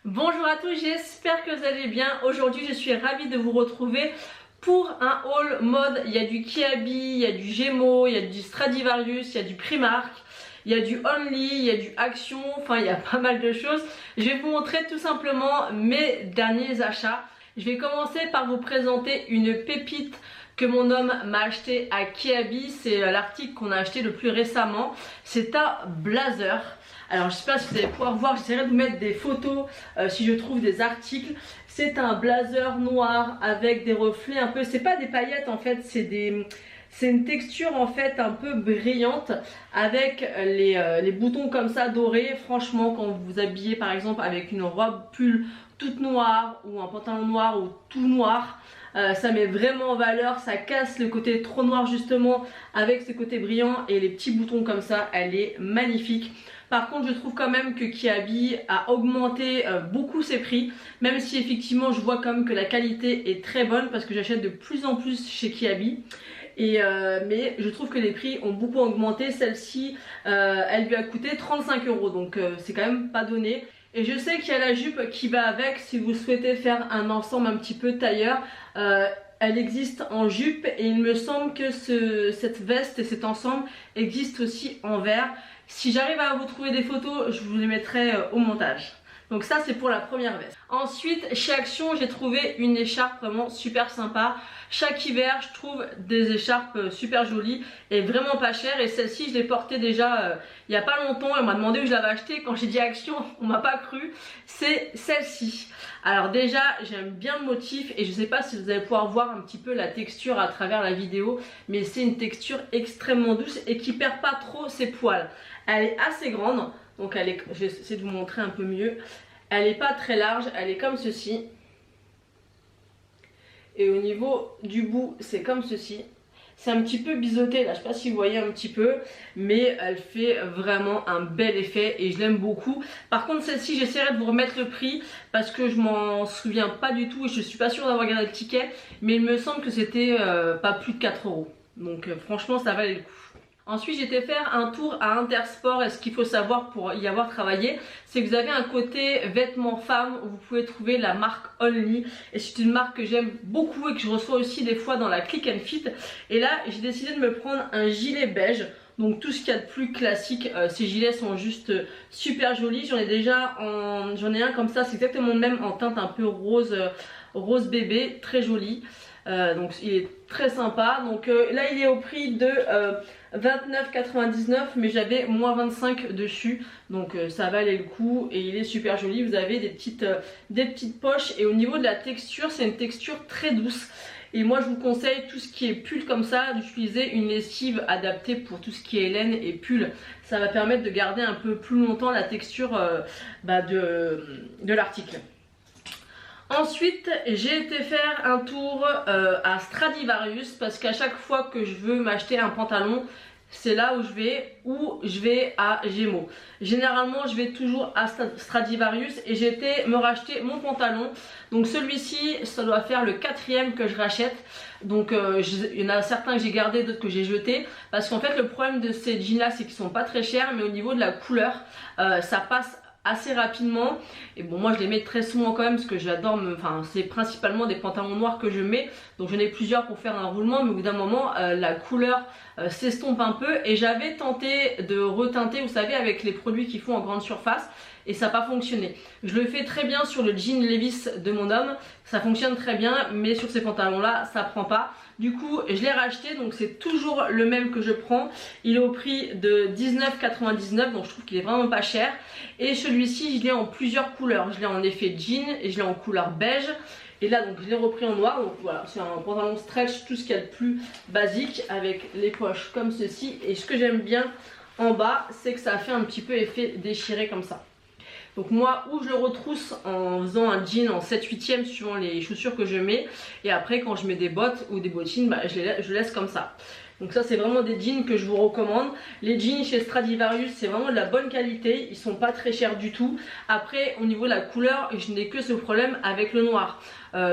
Bonjour à tous, j'espère que vous allez bien. Aujourd'hui je suis ravie de vous retrouver pour un haul mode. Il y a du Kiabi, il y a du Gémeaux, il y a du Stradivarius, il y a du Primark, il y a du Only, il y a du Action, enfin il y a pas mal de choses. Je vais vous montrer tout simplement mes derniers achats. Je vais commencer par vous présenter une pépite que mon homme m'a acheté à Kiabi. C'est l'article qu'on a acheté le plus récemment. C'est un blazer. Alors je sais pas si vous allez pouvoir voir, j'essaierai de vous mettre des photos si je trouve des articles. C'est un blazer noir avec des reflets un peu, c'est pas des paillettes en fait, c'est une texture en fait un peu brillante avec les boutons comme ça dorés. Franchement, quand vous vous habillez par exemple avec une robe pull toute noire ou un pantalon noir ou tout noir, ça met vraiment en valeur, ça casse le côté trop noir justement avec ce côté brillant et les petits boutons comme ça, elle est magnifique. Par contre je trouve quand même que Kiabi a augmenté beaucoup ses prix, même si effectivement je vois quand même que la qualité est très bonne parce que j'achète de plus en plus chez Kiabi. Mais je trouve que les prix ont beaucoup augmenté. Celle-ci elle lui a coûté 35 €, donc c'est quand même pas donné. Et je sais qu'il y a la jupe qui va avec si vous souhaitez faire un ensemble un petit peu tailleur. Elle existe en jupe et il me semble que cette veste et cet ensemble existe aussi en vert. Si j'arrive à vous trouver des photos, je vous les mettrai au montage. Donc ça c'est pour la première veste. Ensuite chez Action j'ai trouvé une écharpe vraiment super sympa. Chaque hiver je trouve des écharpes super jolies et vraiment pas chères. Et celle-ci je l'ai portée déjà il n'y a pas longtemps. Elle m'a demandé où je l'avais achetée. Quand j'ai dit Action on m'a pas cru. C'est celle-ci. Alors déjà j'aime bien le motif et je sais pas si vous allez pouvoir voir un petit peu la texture à travers la vidéo. Mais c'est une texture extrêmement douce et qui perd pas trop ses poils. Elle est assez grande. Donc elle est, je vais essayer de vous montrer un peu mieux. Elle n'est pas très large, elle est comme ceci. Et au niveau du bout, c'est comme ceci. C'est un petit peu biseauté là, je ne sais pas si vous voyez un petit peu. Mais elle fait vraiment un bel effet et je l'aime beaucoup. Par contre celle-ci, j'essaierai de vous remettre le prix parce que je m'en souviens pas du tout. Et je suis pas sûre d'avoir gardé le ticket. Mais il me semble que c'était pas plus de 4 €. Donc franchement ça valait le coup. Ensuite j'ai été faire un tour à Intersport et ce qu'il faut savoir pour y avoir travaillé, c'est que vous avez un côté vêtements femmes où vous pouvez trouver la marque Only. Et c'est une marque que j'aime beaucoup et que je reçois aussi des fois dans la Click and Fit. Et là j'ai décidé de me prendre un gilet beige. Donc tout ce qu'il y a de plus classique, ces gilets sont juste super jolis. J'en ai déjà j'en ai un comme ça, c'est exactement le même en teinte un peu rose, rose bébé, très joli. Donc il est très sympa. Donc là il est au prix de 29,99 mais j'avais moins 25 dessus. Donc ça valait le coup et il est super joli. Vous avez des petites poches et au niveau de la texture c'est une texture très douce. Et moi je vous conseille tout ce qui est pull comme ça d'utiliser une lessive adaptée pour tout ce qui est laine et pull. Ça va permettre de garder un peu plus longtemps la texture de l'article. Ensuite j'ai été faire un tour à Stradivarius parce qu'à chaque fois que je veux m'acheter un pantalon c'est là où je vais à Gémeaux. Généralement je vais toujours à Stradivarius et j'ai été me racheter mon pantalon. Donc celui-ci ça doit faire le 4e que je rachète. Donc il y en a certains que j'ai gardé, d'autres que j'ai jetés. Parce qu'en fait le problème de ces jeans là c'est qu'ils sont pas très chers. Mais au niveau de la couleur ça passe assez rapidement. Et bon moi je les mets très souvent quand même parce que j'adore enfin c'est principalement des pantalons noirs que je mets. Donc j'en ai plusieurs pour faire un roulement. Mais au bout d'un moment la couleur s'estompe un peu. Et j'avais tenté de reteinter vous savez avec les produits qu'ils font en grande surface. Et ça n'a pas fonctionné. Je le fais très bien sur le jean Levi's de mon homme. Ça fonctionne très bien. Mais sur ces pantalons là ça prend pas. Du coup je l'ai racheté. Donc c'est toujours le même que je prends. Il est au prix de 19,99 €. Donc je trouve qu'il est vraiment pas cher. Et celui-ci je l'ai en plusieurs couleurs. Je l'ai en effet jean et je l'ai en couleur beige. Et là donc je l'ai repris en noir. Donc voilà c'est un pantalon stretch. Tout ce qu'il y a de plus basique. Avec les poches comme ceci. Et ce que j'aime bien en bas c'est que ça fait un petit peu effet déchiré comme ça. Donc moi ou je le retrousse en faisant un jean en 7/8e suivant les chaussures que je mets. Et après quand je mets des bottes ou des bottines je laisse comme ça. Donc ça c'est vraiment des jeans que je vous recommande. Les jeans chez Stradivarius c'est vraiment de la bonne qualité. Ils sont pas très chers du tout. Après au niveau de la couleur je n'ai que ce problème avec le noir.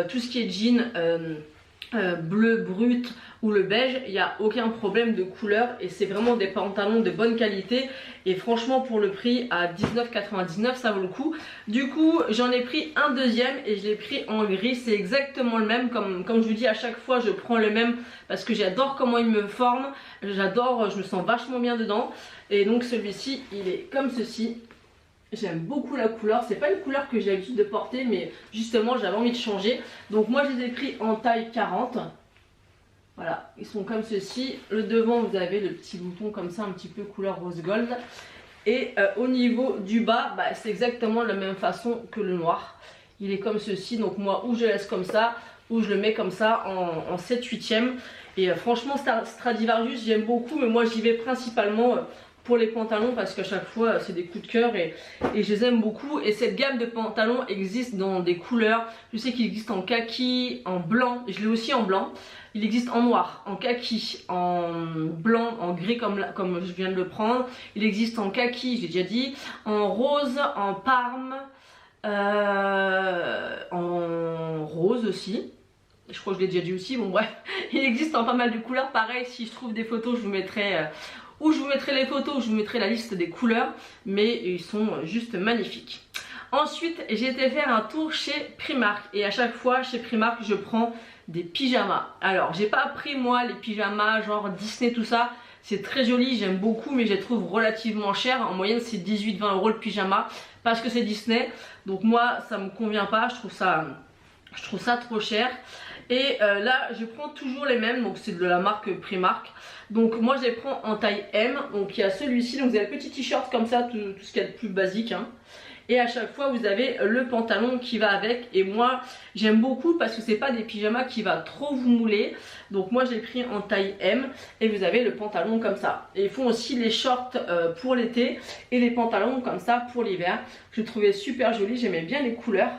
Tout ce qui est jean bleu brut ou le beige, il n'y a aucun problème de couleur et c'est vraiment des pantalons de bonne qualité et franchement pour le prix à 19,99 ça vaut le coup. Du coup j'en ai pris un deuxième et je l'ai pris en gris, c'est exactement le même, comme je vous dis à chaque fois je prends le même parce que j'adore comment il me forme, j'adore, je me sens vachement bien dedans et donc celui-ci il est comme ceci. J'aime beaucoup la couleur, c'est pas une couleur que j'ai l'habitude de porter mais justement j'avais envie de changer. Donc moi je les ai pris en taille 40. Voilà, ils sont comme ceci. Le devant vous avez le petit bouton comme ça, un petit peu couleur rose gold. Et au niveau du bas, bah, c'est exactement de la même façon que le noir. Il est comme ceci, donc moi ou je laisse comme ça, ou je le mets comme ça en 7/8e. Et franchement Stradivarius j'aime beaucoup, mais moi j'y vais principalement pour les pantalons parce qu'à chaque fois c'est des coups de cœur et je les aime beaucoup. Et cette gamme de pantalons existe dans des couleurs, je sais qu'il existe en kaki, en blanc, je l'ai aussi en blanc. Il existe en noir, en kaki, en blanc, en gris comme je viens de le prendre. Il existe en kaki, j'ai déjà dit, en rose, en parme, en rose aussi. Je crois que je l'ai déjà dit aussi, bon bref. Il existe en pas mal de couleurs, pareil si je trouve des photos je vous mettrai... ou je vous mettrai les photos, ou je vous mettrai la liste des couleurs, mais ils sont juste magnifiques. Ensuite, j'ai été faire un tour chez Primark et à chaque fois chez Primark, je prends des pyjamas. Alors, j'ai pas pris moi les pyjamas genre Disney tout ça, c'est très joli, j'aime beaucoup, mais je les trouve relativement chers. En moyenne, c'est 18-20 € le pyjama parce que c'est Disney. Donc moi, ça me convient pas, je trouve ça trop cher. Et là je prends toujours les mêmes, donc c'est de la marque Primark. Donc moi je les prends en taille M. Donc il y a celui-ci, donc vous avez le petit t-shirt comme ça, tout ce qu'il y a de plus basique hein. Et à chaque fois vous avez le pantalon qui va avec. Et moi j'aime beaucoup parce que c'est pas des pyjamas qui va trop vous mouler. Donc moi je l'ai pris en taille M. Et vous avez le pantalon comme ça. Et ils font aussi les shorts pour l'été et les pantalons comme ça pour l'hiver. Je trouvais super joli, j'aimais bien les couleurs.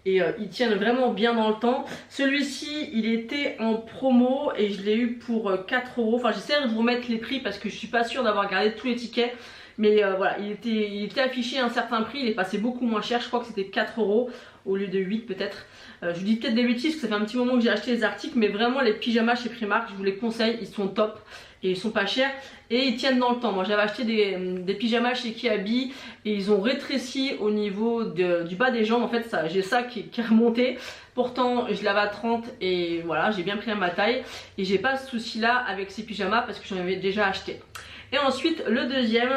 Et ils tiennent vraiment bien dans le temps. Celui-ci il était en promo et je l'ai eu pour 4 €. Enfin j'essaie de vous remettre les prix parce que je suis pas sûre d'avoir gardé tous les tickets. Mais voilà, il était affiché à un certain prix, il est passé beaucoup moins cher, je crois que c'était 4 € au lieu de 8 peut-être. Je vous dis peut-être des bêtises parce que ça fait un petit moment que j'ai acheté les articles, mais vraiment les pyjamas chez Primark, je vous les conseille, ils sont top et ils sont pas chers et ils tiennent dans le temps. Moi j'avais acheté des pyjamas chez Kiabi et ils ont rétréci au niveau du bas des jambes, en fait j'ai ça qui est remonté. Pourtant je l'avais à 30 et voilà, j'ai bien pris à ma taille et j'ai pas ce souci là avec ces pyjamas parce que j'en avais déjà acheté. Et ensuite le deuxième,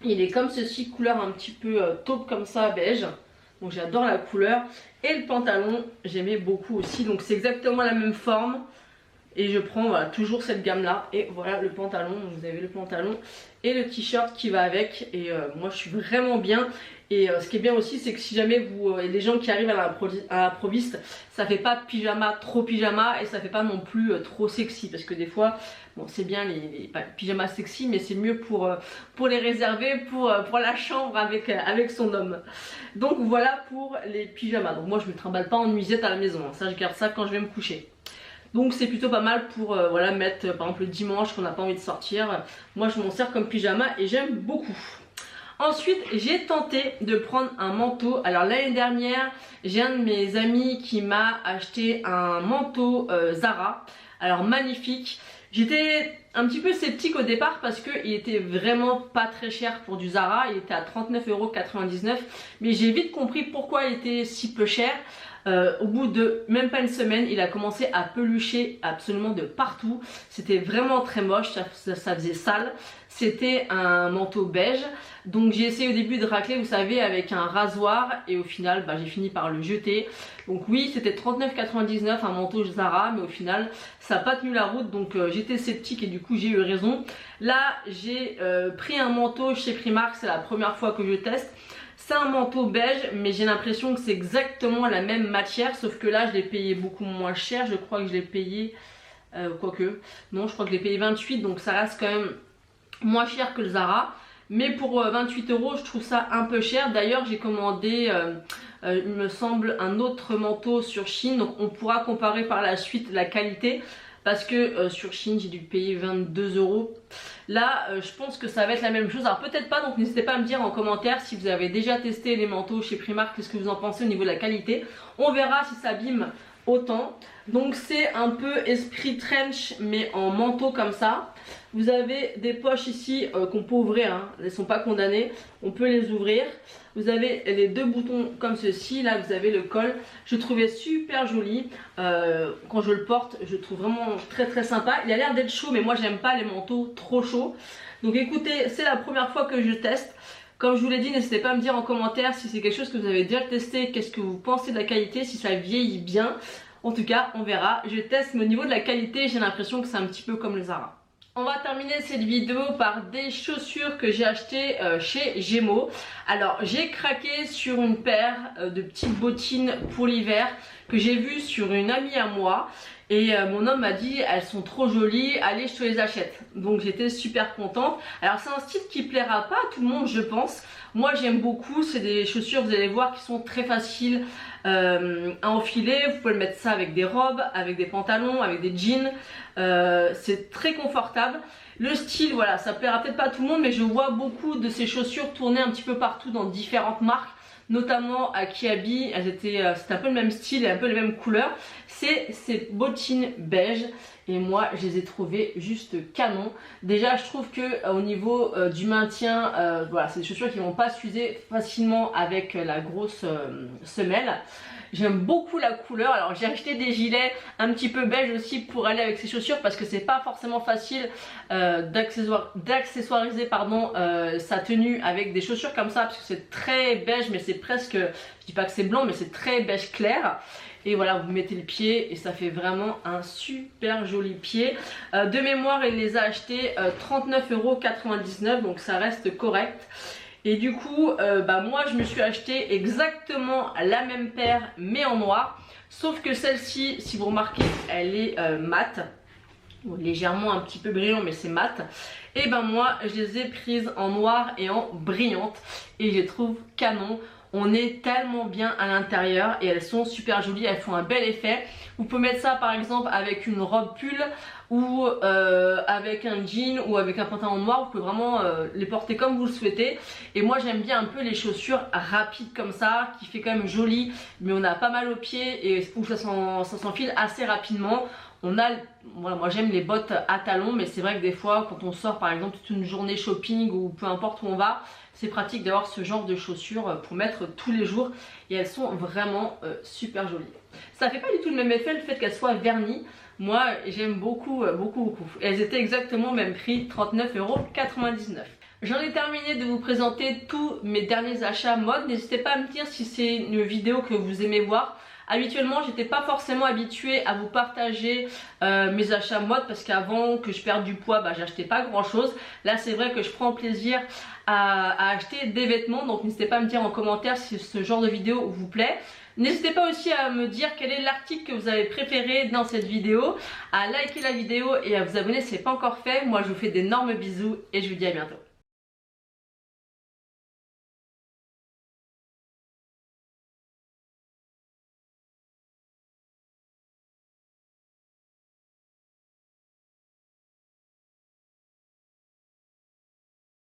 il est comme ceci, couleur un petit peu taupe comme ça, beige. Donc j'adore la couleur. Et le pantalon, j'aimais beaucoup aussi. Donc c'est exactement la même forme. Et je prends voilà, toujours cette gamme là. Et voilà le pantalon, vous avez le pantalon et le t-shirt qui va avec. Et moi je suis vraiment bien. Et ce qui est bien aussi, c'est que si jamais il y a des gens qui arrivent à l'improviste, ça fait pas pyjama trop pyjama et ça fait pas non plus trop sexy. Parce que des fois, bon c'est bien les pyjamas sexy, mais c'est mieux pour les réserver pour la chambre avec son homme. Donc voilà pour les pyjamas. Donc moi je me trimballe pas en nuisette à la maison, hein. Ça je garde ça quand je vais me coucher. Donc c'est plutôt pas mal pour voilà, mettre par exemple le dimanche qu'on n'a pas envie de sortir. Moi je m'en sers comme pyjama et j'aime beaucoup. Ensuite j'ai tenté de prendre un manteau. Alors l'année dernière j'ai un de mes amis qui m'a acheté un manteau Zara. Alors magnifique. J'étais un petit peu sceptique au départ parce qu'il était vraiment pas très cher pour du Zara. Il était à 39,99 €. Mais j'ai vite compris pourquoi il était si peu cher. Au bout de même pas une semaine, il a commencé à pelucher absolument de partout. C'était vraiment très moche, ça faisait sale. C'était un manteau beige. Donc j'ai essayé au début de racler, vous savez, avec un rasoir. Et au final, j'ai fini par le jeter. Donc oui, c'était 39,99 € un manteau Zara. Mais au final, ça n'a pas tenu la route. Donc j'étais sceptique et du coup j'ai eu raison. Là, j'ai pris un manteau chez Primark. C'est la première fois que je teste. C'est un manteau beige, mais j'ai l'impression que c'est exactement la même matière, sauf que là je l'ai payé beaucoup moins cher. Je crois que je l'ai payé, quoique, non je crois que je l'ai payé 28, donc ça reste quand même moins cher que le Zara. Mais pour 28 € je trouve ça un peu cher. D'ailleurs j'ai commandé, il me semble, un autre manteau sur Shein, donc on pourra comparer par la suite la qualité. Parce que sur Shein j'ai dû payer 22 €. Là je pense que ça va être la même chose. Alors peut-être pas, donc n'hésitez pas à me dire en commentaire si vous avez déjà testé les manteaux chez Primark, qu'est-ce que vous en pensez au niveau de la qualité. On verra si ça abîme autant. Donc c'est un peu esprit trench mais en manteau comme ça. Vous avez des poches ici qu'on peut ouvrir, hein. Elles ne sont pas condamnées, on peut les ouvrir. Vous avez les deux boutons comme ceci, là vous avez le col. Je trouvais super joli, quand je le porte je le trouve vraiment très sympa. Il a l'air d'être chaud mais moi j'aime pas les manteaux trop chauds. Donc écoutez, c'est la première fois que je teste. Comme je vous l'ai dit, n'hésitez pas à me dire en commentaire si c'est quelque chose que vous avez déjà testé, qu'est-ce que vous pensez de la qualité, si ça vieillit bien. En tout cas, on verra. Je teste, mais au niveau de la qualité, j'ai l'impression que c'est un petit peu comme le Zara. On va terminer cette vidéo par des chaussures que j'ai achetées chez Gémeaux. Alors j'ai craqué sur une paire de petites bottines pour l'hiver que j'ai vues sur une amie à moi. Et mon homme m'a dit elles sont trop jolies, allez je te les achète. Donc j'étais super contente. Alors c'est un style qui plaira pas à tout le monde je pense. Moi j'aime beaucoup, c'est des chaussures vous allez voir qui sont très faciles à enfiler. Vous pouvez mettre ça avec des robes, avec des pantalons, avec des jeans. C'est très confortable. Le style voilà ça plaira peut-être pas à tout le monde mais je vois beaucoup de ces chaussures tourner un petit peu partout dans différentes marques. Notamment à Kiabi, c'était un peu le même style et un peu les mêmes couleurs. C'est ces bottines beige et moi je les ai trouvées juste canon. Déjà je trouve que au niveau du maintien, voilà, c'est des chaussures qui vont pas s'user facilement avec la grosse semelle. J'aime beaucoup la couleur. Alors j'ai acheté des gilets un petit peu beige aussi pour aller avec ces chaussures parce que c'est pas forcément facile d'accessoiriser sa tenue avec des chaussures comme ça parce que c'est très beige mais c'est presque, je dis pas que c'est blanc mais c'est très beige clair. Et voilà, vous mettez le pied et ça fait vraiment un super joli pied. De mémoire, il les a achetés 39,99 € donc ça reste correct. Et du coup, moi je me suis acheté exactement la même paire mais en noir. Sauf que celle-ci, si vous remarquez, elle est mate. Légèrement un petit peu brillant mais c'est mat. Et moi je les ai prises en noir et en brillante. Et je les trouve canon. On est tellement bien à l'intérieur et elles sont super jolies, elles font un bel effet. Vous pouvez mettre ça par exemple avec une robe pull ou avec un jean ou avec un pantalon noir. Vous pouvez vraiment les porter comme vous le souhaitez. Et moi j'aime bien un peu les chaussures rapides comme ça, qui fait quand même joli mais on a pas mal aux pieds et où ça s'enfile assez rapidement. Voilà, moi j'aime les bottes à talons mais c'est vrai que des fois quand on sort par exemple toute une journée shopping ou peu importe où on va, c'est pratique d'avoir ce genre de chaussures pour mettre tous les jours et elles sont vraiment super jolies. Ça fait pas du tout le même effet le fait qu'elles soient vernies. Moi j'aime beaucoup. Et elles étaient exactement au même prix, 39,99 €. J'en ai terminé de vous présenter tous mes derniers achats mode. N'hésitez pas à me dire si c'est une vidéo que vous aimez voir. Habituellement j'étais pas forcément habituée à vous partager mes achats mode parce qu'avant que je perde du poids j'achetais pas grand chose. Là c'est vrai que je prends plaisir à acheter des vêtements, donc n'hésitez pas à me dire en commentaire si ce genre de vidéo vous plaît. N'hésitez pas aussi à me dire quel est l'article que vous avez préféré dans cette vidéo, à liker la vidéo et à vous abonner si ce n'est pas encore fait. Moi je vous fais d'énormes bisous et je vous dis à bientôt.